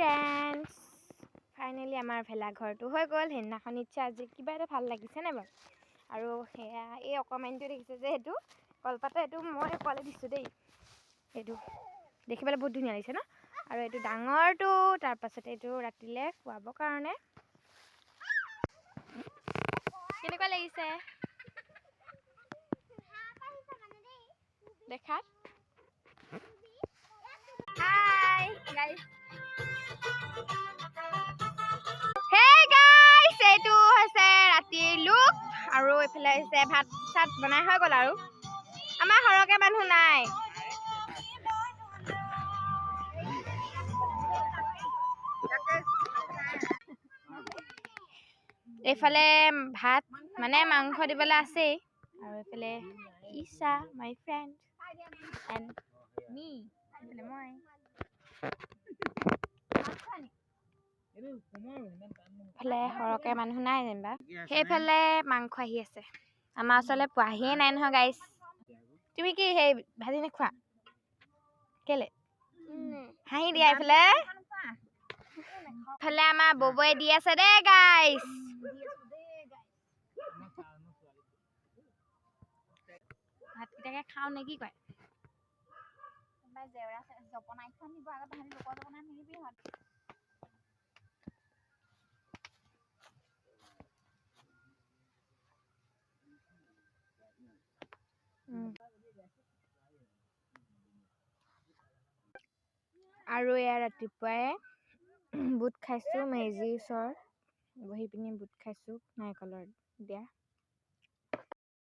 Friends, finally আমাৰ ভেলাঘৰটো হৈ গ'ল। সেইদিনাখন ইচ্ছা আজি কিবা এটা ভাল লাগিছে নে বাৰু? আৰু সেয়া এই অকণমানিটো দেখিছে যে এইটো কলপাতৰ, এইটো মই অকলে দিছোঁ দেই। এইটো দেখিবলৈ বহুত ধুনীয়া লাগিছে ন? আৰু এইটো ডাঙৰটো, তাৰপাছতে এইটো ৰাতিলৈ খুৱাবৰ কাৰণে। কেনেকুৱা লাগিছে দেখাত? হাই গাইজ, হেই গাইজ, এইটো হৈছে ৰাতিৰ লুক। আৰু এইফালে হৈছে ভাত চাত বনাই হৈ গ'ল। আৰু আমাৰ সৰহকৈ মানুহ নাই। এইফালে ভাত মানে মাংস দিবলৈ আছেই। আৰু এইফালে ঈশা মাই ফ্ৰেণ্ড এণ্ড মি, এইফালে মই। এইফালে সৰহকৈ মানুহ নাই যেনিবা। সেইফালে মাংস আহি আছে। আমাৰ ওচৰলৈ পোৱাহিয়ে নাই নহয় গাইজ। তুমি কি সেই ভাজি নোখোৱা কেলে? হাঁহি দিয়া এইফালে। এইফালে আমাৰ ববয়ে দি আছে দেই গাইজ। ভাতকেইটাকে খাওঁ নে কি কয়? আৰু এয়া ৰাতিপুৱাই বুট খাইছোঁ মেজিৰ ওচৰত বহি পিনি বুট খাইছোঁ নাৰিকলৰ দিয়া।